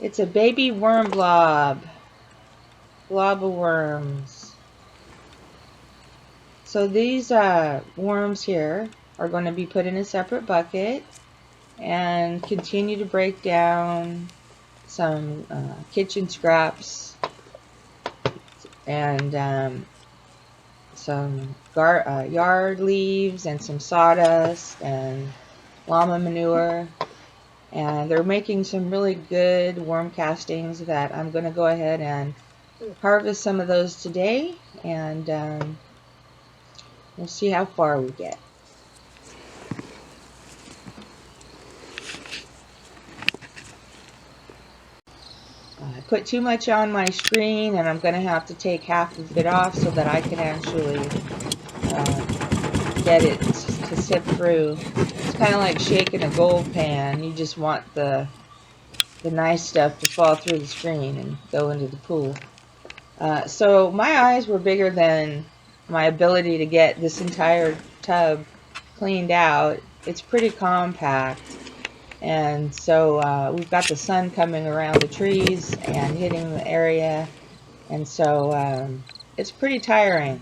It's a baby worm blob. Blob of worms. So these worms here are going to be put in a separate bucket and continue to break down some kitchen scraps and some yard leaves and some sawdust and llama manure. And they're making some really good worm castings that I'm going to go ahead and harvest some of those today, and we'll see how far we get. I put too much on my screen, and I'm going to have to take half of it off so that I can actually get it to sip through. It's kind of like shaking a gold pan. You just want the nice stuff to fall through the screen and go into the pool. So my eyes were bigger than my ability to get this entire tub cleaned out. It's pretty compact, and so we've got the sun coming around the trees and hitting the area, and so it's pretty tiring,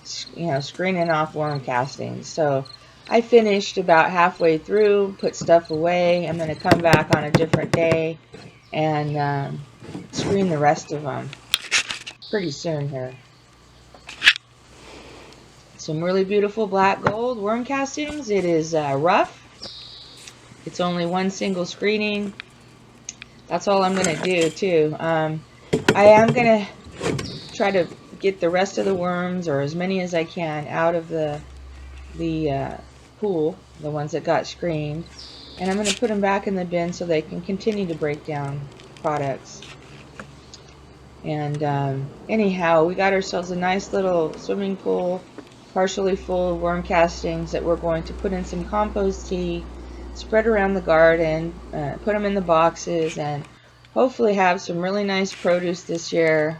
screening off worm castings. So I finished about halfway through, put stuff away. I'm going to come back on a different day and screen the rest of them pretty soon here. Some really beautiful black gold worm castings. It is rough. It's only one single screening. That's all I'm going to do too. I am going to try to get the rest of the worms, or as many as I can, out of the pool, the ones that got screened. And I'm going to put them back in the bin so they can continue to break down products. And anyhow, we got ourselves a nice little swimming pool, partially full of worm castings that we're going to put in some compost tea, spread around the garden, put them in the boxes, and hopefully have some really nice produce this year,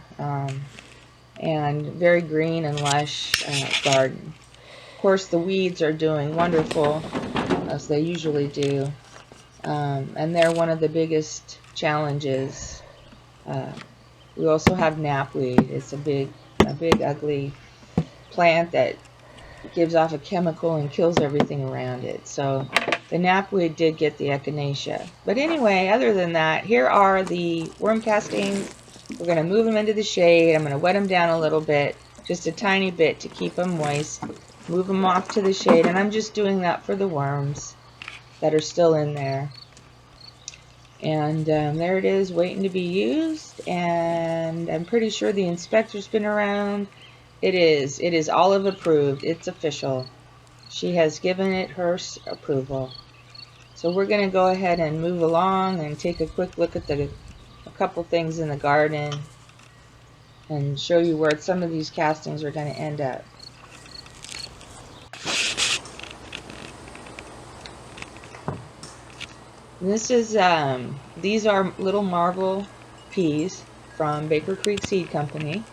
and very green and lush garden. Of course, the weeds are doing wonderful, as they usually do, and they're one of the biggest challenges. We also have knapweed. It's a big ugly plant that gives off a chemical and kills everything around it. So the knapweed did get the echinacea. But anyway, other than that, here are the worm castings. We're going to move them into the shade. I'm going to wet them down a little bit, just a tiny bit to keep them moist. Move them off to the shade, and I'm just doing that for the worms that are still in there. And there it is, waiting to be used. And I'm pretty sure the inspector's been around. It is Olive approved. It's official. She has given it her approval. So we're going to go ahead and move along and take a quick look at a couple things in the garden and show you where some of these castings are going to end up. This is these are little marble peas from Baker Creek Seed Company.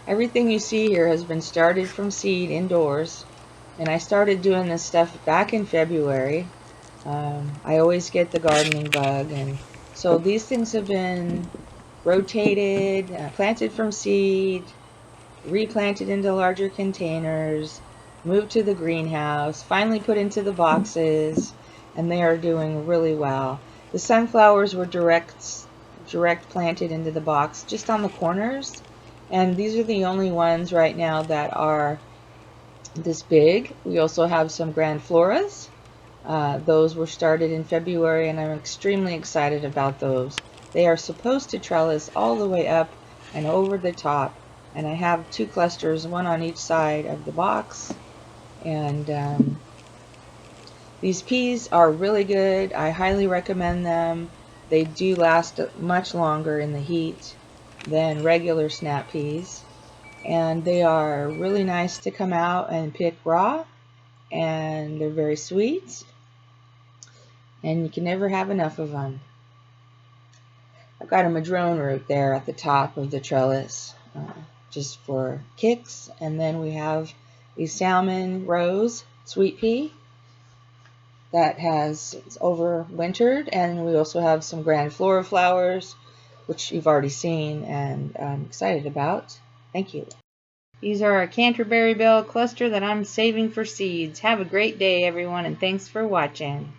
Everything you see here has been started from seed indoors, and I started doing this stuff back in February. I always get the gardening bug, and so these things have been rotated, planted from seed, replanted into larger containers, moved to the greenhouse, finally put into the boxes, and they are doing really well. The sunflowers were direct planted into the box just on the corners, and these are the only ones right now that are this big. We also have some grand floras. Those were started in February, and I'm extremely excited about those. They are supposed to trellis all the way up and over the top, and I have 2 clusters, one on each side of the box. And these peas are really good. I highly recommend them. They do last much longer in the heat than regular snap peas, and they are really nice to come out and pick raw, and they're very sweet, and you can never have enough of them. I've got a madrone root there at the top of the trellis, just for kicks, and then we have a salmon rose sweet pea, that has overwintered, and we also have some grandiflora flowers, which you've already seen and I'm excited about. Thank you. These are a Canterbury Bell cluster that I'm saving for seeds. Have a great day, everyone, and thanks for watching.